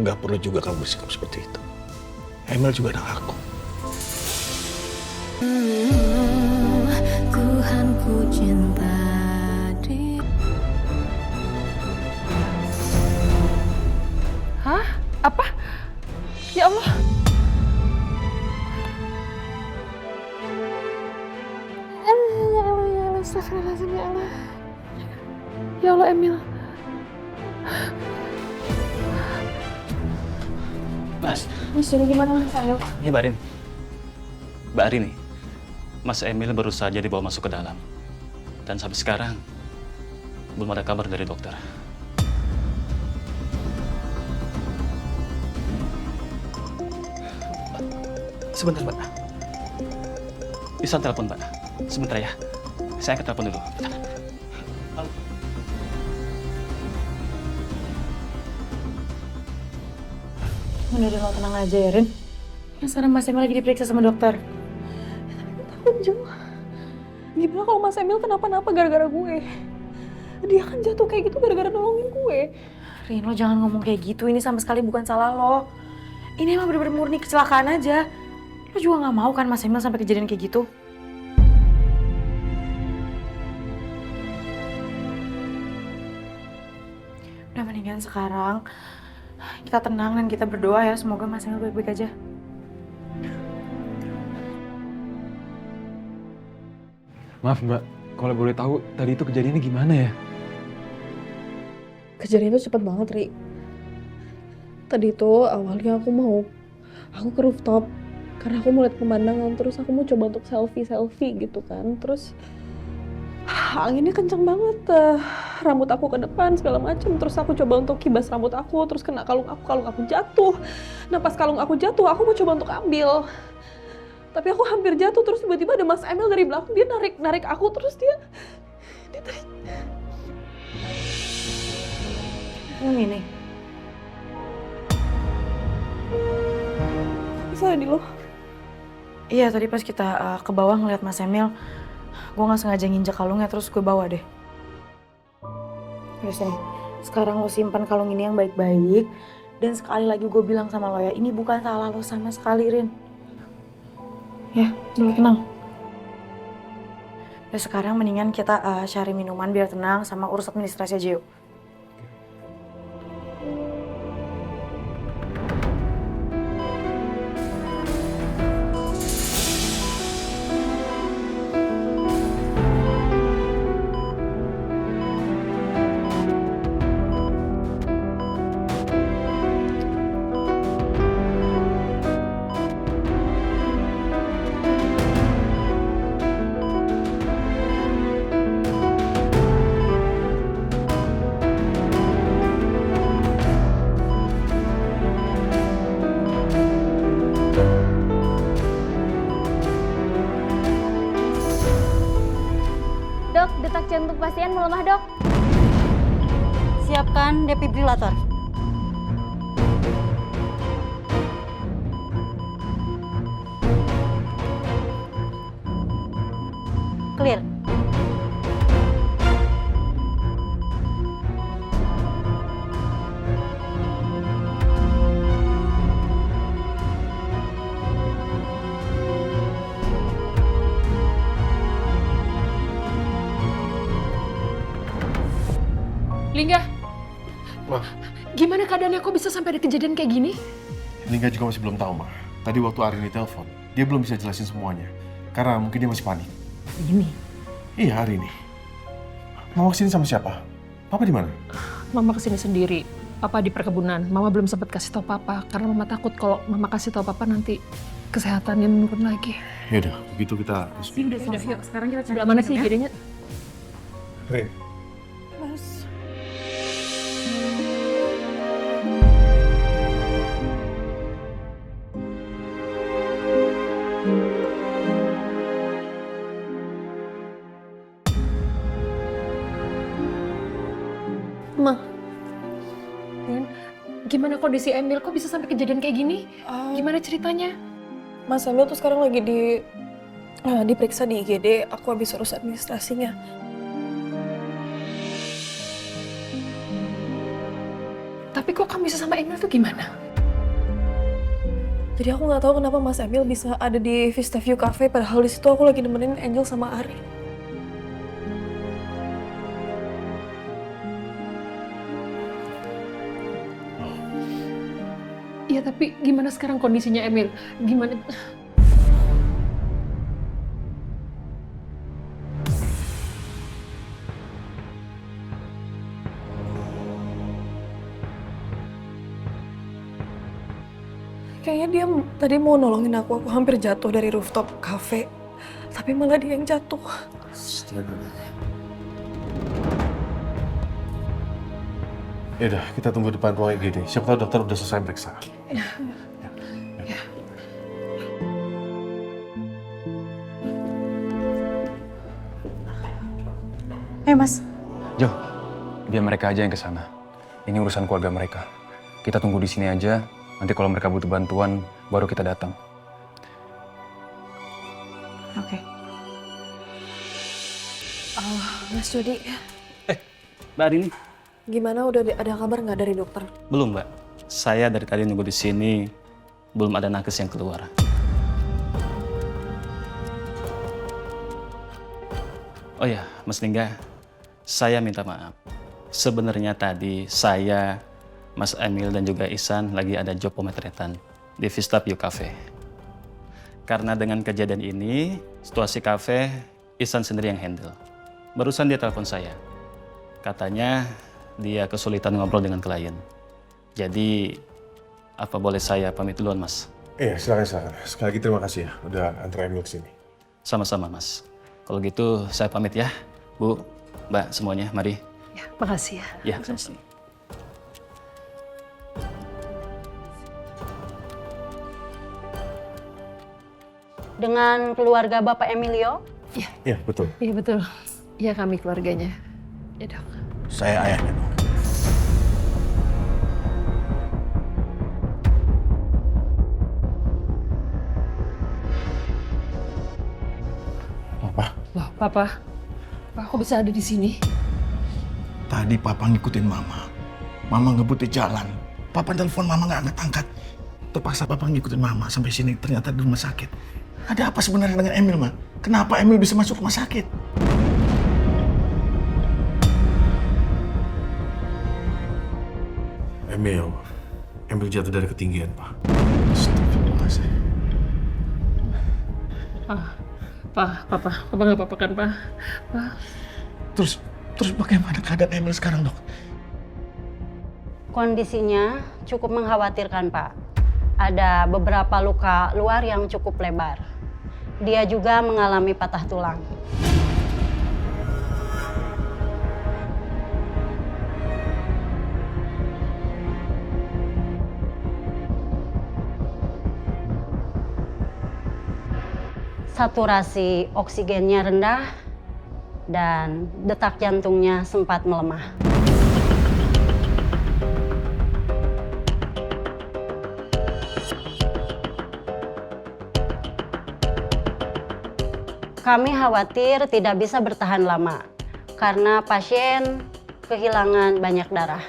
nggak perlu juga kamu bersikap seperti itu. Emil juga anak aku. Tuhan ku cinta dia. Hah? Apa? Ya Allah. Ya Allah, astagfirullahaladzim, ya Allah. Ya Allah, Emil. Mas, jadi gimana Mas Emil? Ini Mbak Arin. Mbak Arin nih, Mas Emil baru saja dibawa masuk ke dalam. Dan sampai sekarang, belum ada kabar dari dokter. Sebentar, Mbak. Bisa telepon, Mbak. Sebentar ya. Saya ke telepon dulu. Udah lo tenang aja ya, Rin. Sekarang Mas Emil lagi diperiksa sama dokter. Takut Jo. Gimana kalau Mas Emil kenapa-napa gara-gara gue? Dia kan jatuh kayak gitu gara-gara nolongin gue. Rin, lo jangan ngomong kayak gitu. Ini sama sekali bukan salah lo. Ini emang bener-bener murni kecelakaan aja. Lo juga gak mau kan Mas Emil sampai kejadian kayak gitu? Udah mendingan sekarang kita tenang dan kita berdoa ya. Semoga Mas Emil baik-baik aja. Maaf Mbak, kalau boleh tahu tadi itu kejadiannya gimana ya? Kejadian itu cepet banget, Ri. Tadi itu awalnya aku ke rooftop karena aku mau lihat pemandangan, terus aku mau coba untuk selfie gitu kan. Terus anginnya kencang banget, rambut aku ke depan segala macam. Terus aku coba untuk kibas rambut aku, terus kena kalung aku jatuh. Nah pas kalung aku jatuh, aku mau coba untuk ambil. Tapi aku hampir jatuh, terus tiba-tiba ada Mas Emil dari belakang, dia narik aku, terus dia tarik. Ini. Bisa di lo? Iya, tadi pas kita ke bawah ngeliat Mas Emil, gue gak sengaja nginjek kalungnya, terus gue bawa deh. Terus nih, sekarang lo simpan kalung ini yang baik-baik. Dan sekali lagi gue bilang sama lo ya, ini bukan salah lo sama sekali, Rin. Ya, dulu tenang. Ya sekarang mendingan kita cari minuman biar tenang sama urus administrasi aja yuk. Dok, detak jantung pasien melemah, Dok. Siapkan defibrilator. Clear. Lingga, Ma, gimana keadaannya kok bisa sampai ada kejadian kayak gini? Lingga juga masih belum tahu, Ma. Tadi waktu Arin ditelepon, dia belum bisa jelasin semuanya. Karena mungkin dia masih panik. Ini? Iya, hari ini. Mama kesini sama siapa? Papa di mana? Mama kesini sendiri. Papa di perkebunan. Mama belum sempat kasih tahu Papa karena Mama takut kalau Mama kasih tahu Papa nanti kesehatannya menurun lagi. Yaudah, begitu kita... Ini udah selesai. Yuk, sekarang kita cari Sebelah mana sih minum ya. jadinya? Rin, Mas. Ma. Rin, gimana kondisi Emil? Kok bisa sampai kejadian kayak gini? Gimana ceritanya? Mas Emil tuh sekarang lagi diperiksa di IGD. Aku habis urus administrasinya. Tapi kok kamu bisa sama Emil tuh gimana? Jadi aku nggak tahu kenapa Mas Emil bisa ada di Vista View Cafe padahal di situ aku lagi nemenin Angel sama Ari. Iya, tapi gimana sekarang kondisinya Emil? Gimana? Kayaknya dia tadi mau nolongin aku hampir jatuh dari rooftop cafe. Tapi malah dia yang jatuh. Ya udah, kita tunggu depan ruang IGD. Siapa tahu dokter udah selesai periksa. Mas. Jo, biar mereka aja yang ke sana. Ini urusan keluarga mereka. Kita tunggu di sini aja. Nanti kalau mereka butuh bantuan, baru kita datang. Oke. Mas Jody, Mbak Arini? gimana udah ada kabar nggak dari dokter? Belum, Mbak. Saya dari tadi nunggu di sini, belum ada nakes yang keluar. Oh ya, Mas Lingga, saya minta maaf. Sebenarnya tadi saya, Mas Emil dan juga Ihsan lagi ada job pemotretan di Vista View Cafe. Karena dengan kejadian ini, situasi cafe Ihsan sendiri yang handle. Barusan dia telepon saya. Katanya dia kesulitan ngobrol dengan klien. Jadi, apa boleh saya pamit duluan, Mas? Iya, silakan. Sekali lagi terima kasih ya udah antar Emil ke sini. Sama-sama, Mas. Kalau gitu saya pamit ya. Bu, Mbak, semuanya, mari. Ya, makasih ya. Ya, sama-sama. Dengan keluarga Bapak Emilio? Iya, betul. Iya betul. Iya, kami keluarganya. Ya, Dok. Saya ayahnya, Dok. Apa? Loh, Papa kok bisa ada di sini? Tadi Papa ngikutin Mama. Mama ngebut di jalan. Papa telepon Mama nggak angkat-angkat. Terpaksa Papa ngikutin Mama sampai sini, ternyata di rumah sakit. Ada apa sebenarnya dengan Emil, Ma? Kenapa Emil bisa masuk rumah sakit? Emil jatuh dari ketinggian, Pak. Astagfirullahaladzim. Papa nggak apa-apa kan, Pak? Terus bagaimana keadaan Emil sekarang, Dok? Kondisinya cukup mengkhawatirkan, Pak. Ada beberapa luka luar yang cukup lebar. Dia juga mengalami patah tulang. Saturasi oksigennya rendah dan detak jantungnya sempat melemah. Kami khawatir tidak bisa bertahan lama karena pasien kehilangan banyak darah.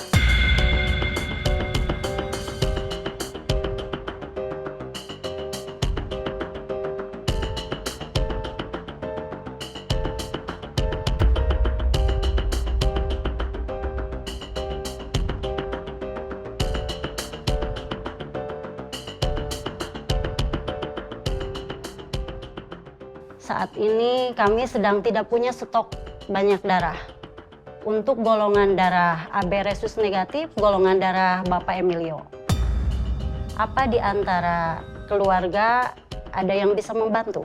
Saat ini kami sedang tidak punya stok banyak darah. Untuk golongan darah AB resus negatif, golongan darah Bapak Emilio. Apa di antara keluarga ada yang bisa membantu?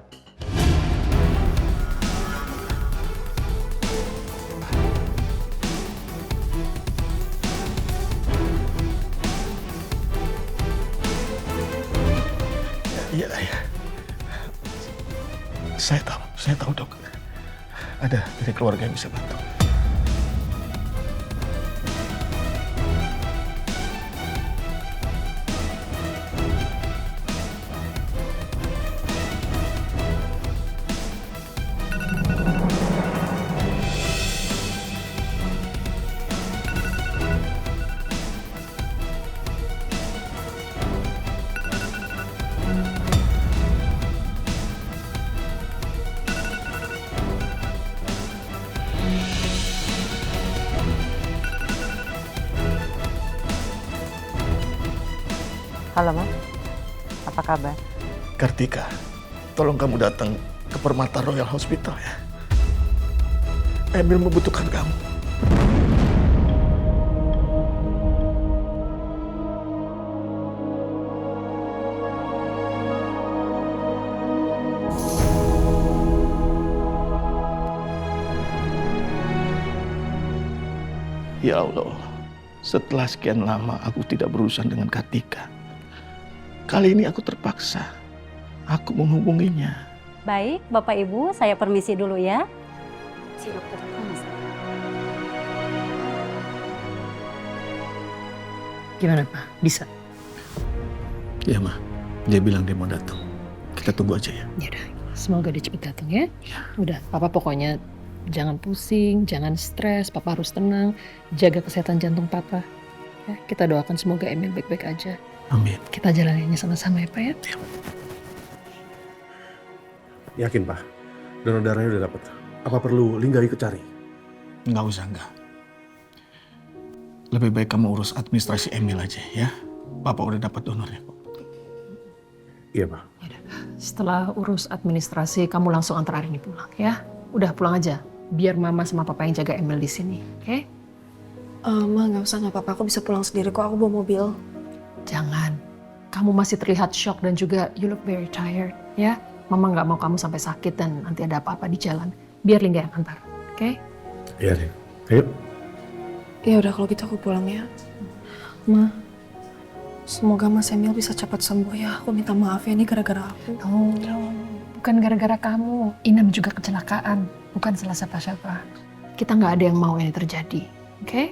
Iya. Saya tahu, Dok. Ada dari keluarga yang bisa bantu. Halo, Mas. Apa kabar? Kartika, tolong kamu datang ke Permata Royal Hospital ya. Emil membutuhkan kamu. Ya Allah, setelah sekian lama aku tidak berurusan dengan Kartika. Kali ini aku terpaksa. Aku menghubunginya. Baik, Bapak Ibu, saya permisi dulu ya. Si dokter. Gimana, Pak? Bisa? Ya, Ma. Dia bilang dia mau datang. Kita tunggu aja ya. Ya udah, semoga dia cepet datang ya. Udah, Papa pokoknya jangan pusing, jangan stres, Papa harus tenang, jaga kesehatan jantung Papa. Ya, kita doakan semoga Emil baik-baik aja. Amin. Kita jalaninnya sama-sama ya, Pak ya. Yakin, Pak? Donor darahnya udah dapat. Apa perlu Lingga ikut cari? Nggak usah, enggak. Lebih baik kamu urus administrasi Emil aja ya. Papa udah dapat donornya. Iya, Pak. Setelah urus administrasi, kamu langsung antar Arini pulang ya. Udah pulang aja, biar Mama sama Papa yang jaga Emil di sini, oke? Ma, nggak usah, nggak apa-apa. Aku bisa pulang sendiri kok. Aku bawa mobil. Jangan. Kamu masih terlihat shock dan juga you look very tired, ya. Mama nggak mau kamu sampai sakit dan nanti ada apa-apa di jalan. Biar Lingga yang antar, oke? Iya, Rin. Ayo. Ya udah kalau gitu aku pulang ya. Ma, semoga Mas Emil bisa cepat sembuh ya. Aku minta maaf ya, ini gara-gara aku. Oh, bukan gara-gara kamu. Inem juga kecelakaan, bukan salah siapa-siapa. Kita nggak ada yang mau ini terjadi, oke?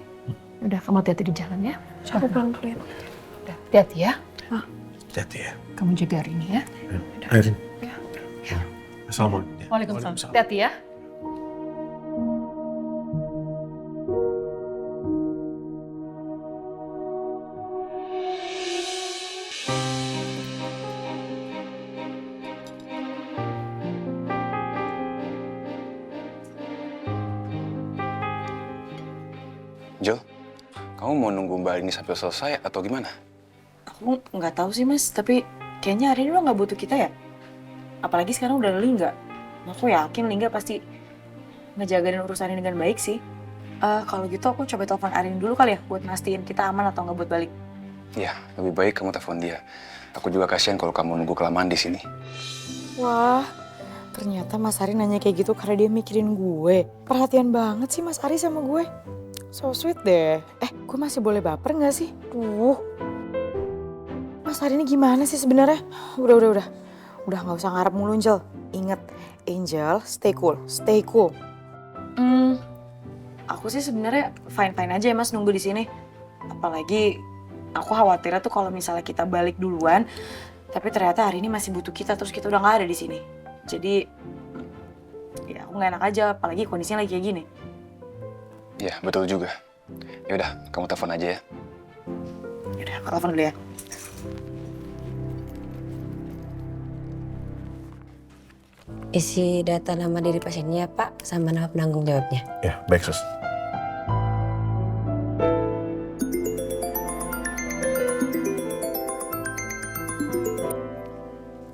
Udah, kamu hati-hati di jalan ya. Aku pulang dulu ya. Udah, hati-hati ya. Hati ya. Kamu jaga Arini ya. Ayo, Rin. Assalamualaikum. Waalaikumsalam. Hati-hati ya. Jo, kamu mau nunggu Mbak ini sampai selesai atau gimana? Aku nggak tahu sih, Mas. Tapi kayaknya hari ini udah nggak butuh kita ya. Apalagi sekarang udah ada Lingga. Aku yakin Lingga pasti ngejagain urusannya dengan baik sih. Kalau gitu aku coba telepon Arin dulu kali ya buat mastiin kita aman atau nggak buat balik. Ya, lebih baik kamu telepon dia. Aku juga kasihan kalau kamu nunggu kelamaan di sini. Wah, ternyata Mas Ari nanya kayak gitu karena dia mikirin gue. Perhatian banget sih Mas Ari sama gue. So sweet deh. Gue masih boleh baper nggak sih? Mas Ari ini gimana sih sebenarnya? Udah nggak usah ngarep mulu, Angel. Ingat, Angel, stay cool, stay cool. Aku sih sebenarnya fine aja ya Mas nunggu di sini. Apalagi aku khawatirnya tuh kalau misalnya kita balik duluan, tapi ternyata hari ini masih butuh kita terus kita udah nggak ada di sini. Jadi ya aku nggak enak aja, apalagi kondisinya lagi kayak gini. Ya, betul juga. Ya udah, kamu telepon aja ya. Yaudah, aku telepon dulu ya. Isi data nama diri pasiennya Pak, sama nama penanggung jawabnya. Ya, baik, Sus.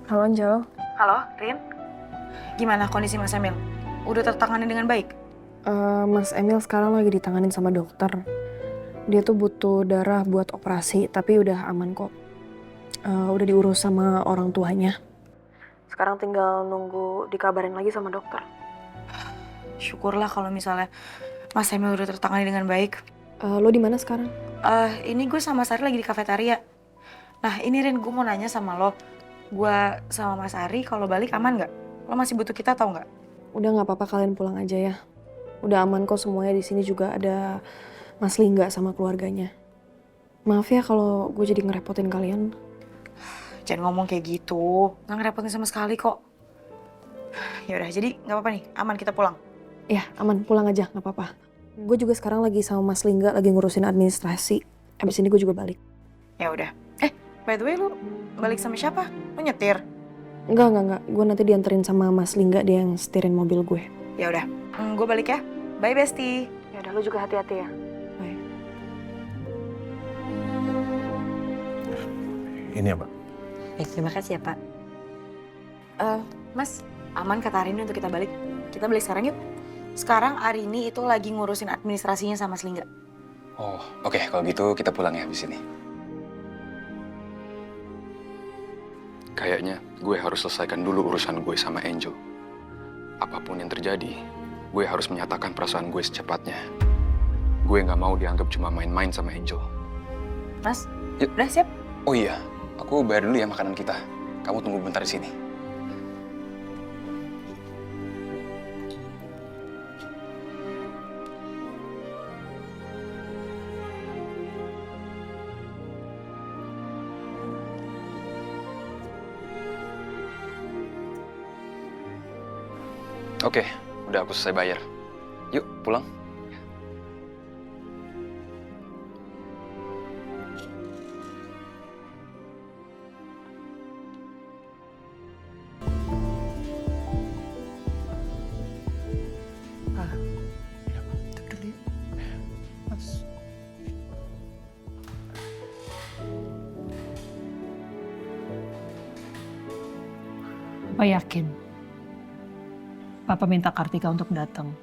Halo Angel. Halo, Rin. Gimana kondisi Mas Emil? Udah tertangani dengan baik? Mas Emil sekarang lagi ditanganin sama dokter. Dia tuh butuh darah buat operasi, tapi udah aman kok. Udah diurus sama orang tuanya. Sekarang tinggal nunggu dikabarin lagi sama dokter. Syukurlah kalau misalnya Mas Emil udah tertangani dengan baik. Lo di mana sekarang? Ini gue sama Sari lagi di kafetaria. Nah ini Rin, gue mau nanya sama lo. Gue sama Mas Ari kalau balik aman nggak? Lo masih butuh kita tau nggak? Udah nggak apa-apa, kalian pulang aja ya. Udah aman kok semuanya, di sini juga ada Mas Lingga sama keluarganya. Maaf ya kalau gue jadi ngerepotin kalian. Jangan ngomong kayak gitu, nggak ngerepotin sama sekali kok. Ya udah, jadi nggak apa-apa nih, aman kita pulang. Ya aman, pulang aja nggak apa-apa. Gue juga sekarang lagi sama Mas Lingga lagi ngurusin administrasi. Abis ini gue juga balik. Ya udah. By the way, lo balik sama siapa? Lo nyetir? Enggak. Gue nanti dianterin sama Mas Lingga, dia yang setirin mobil gue. Ya udah, gue balik ya. Bye Besti. Ya udah, lo juga hati-hati ya. Bye. ini ya, Pak. Baik, terima kasih ya Pak. Mas, aman kata Arini untuk kita balik? Kita balik sekarang yuk. Sekarang Arini itu lagi ngurusin administrasinya sama Selingga. Oh, oke. Kalau gitu kita pulang ya habis ini. Kayaknya gue harus selesaikan dulu urusan gue sama Angel. Apapun yang terjadi, gue harus menyatakan perasaan gue secepatnya. Gue nggak mau dianggap cuma main-main sama Angel. Mas, Yuk. udah siap? Oh iya, aku bayar dulu ya makanan kita. Kamu tunggu bentar di sini. Oke, udah aku selesai bayar. Yuk, pulang. Tutup dulu ya. Mas. Papa yakin. Papa minta Kartika untuk datang.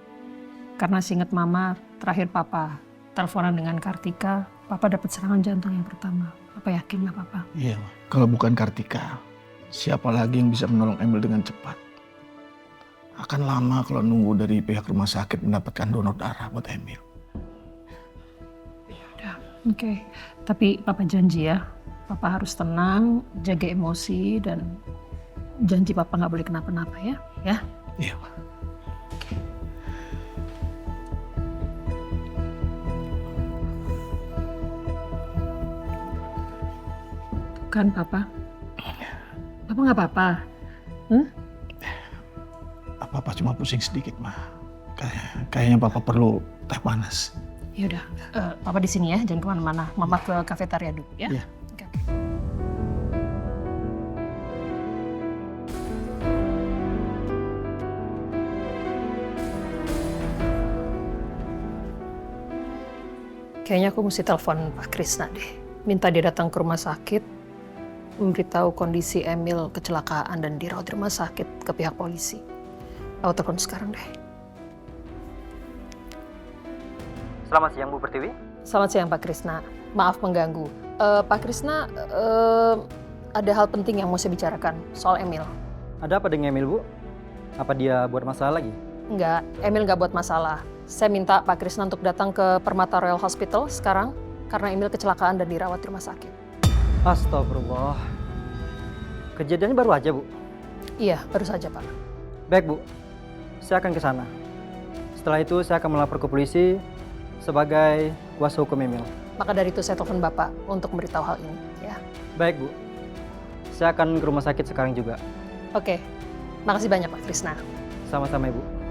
Karena seingat Mama, terakhir Papa teleponan dengan Kartika, Papa dapat serangan jantung yang pertama. Papa yakin lah Papa. Iya, Ma. Kalau bukan Kartika, siapa lagi yang bisa menolong Emil dengan cepat? Akan lama kalau nunggu dari pihak rumah sakit mendapatkan donor darah buat Emil. Oke, tapi Papa janji ya, Papa harus tenang, jaga emosi, dan janji Papa nggak boleh kenapa-napa ya. Ya? Iya, Ma. Kan Papa? Papa nggak apa-apa? Papa cuma pusing sedikit, Ma. Kayaknya Papa perlu teh panas. Ya udah, Papa di sini ya, jangan kemana-mana. Mama ke kafetaria dulu ya. Iya. Oke. Kayaknya aku mesti telepon Pak Krisna deh. Minta dia datang ke rumah sakit, memberitahu kondisi Emil kecelakaan dan dirawat di rumah sakit ke pihak polisi. Aku telepon sekarang deh. Selamat siang Bu Pertiwi. Selamat siang Pak Krisna. Maaf mengganggu. Pak Krisna, ada hal penting yang mau saya bicarakan soal Emil. Ada apa dengan Emil Bu? Apa dia buat masalah lagi? Enggak, Emil nggak buat masalah. Saya minta Pak Krisna untuk datang ke Permata Royal Hospital sekarang karena Emil kecelakaan dan dirawat di rumah sakit. Astagfirullah. Kejadiannya baru aja Bu? Iya, baru saja Pak. Baik Bu, saya akan ke sana. Setelah itu saya akan melapor ke polisi sebagai kuasa hukum Emil. Maka dari itu saya telepon Bapak untuk memberitahu hal ini. Ya. Baik Bu, saya akan ke rumah sakit sekarang juga. Oke, makasih banyak Pak Krisna. Sama-sama Ibu.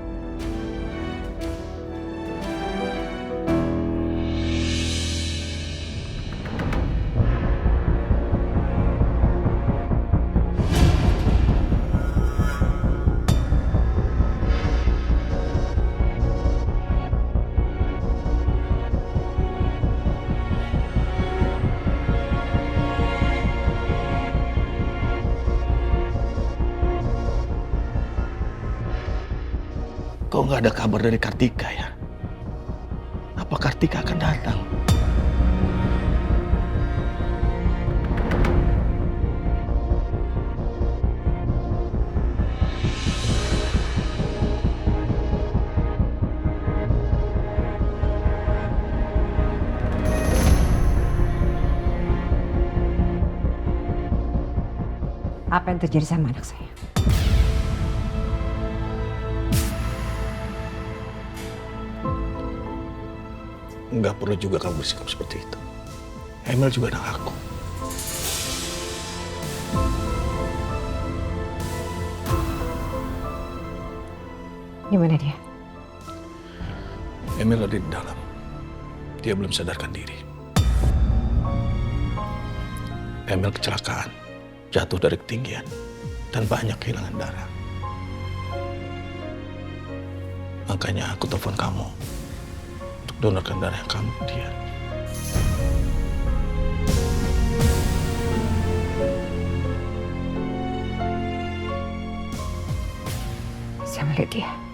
Kok nggak ada kabar dari Kartika ya? Apa Kartika akan datang? Apa yang terjadi sama anak saya? Nggak perlu juga kamu bersikap seperti itu. Emil juga anak aku. Gimana dia? Emil ada di dalam. Dia belum sadarkan diri. Emil kecelakaan, jatuh dari ketinggian, dan banyak kehilangan darah. Makanya aku telepon kamu untuk donorkan darah yang kamu ke dia. bisa melihat dia.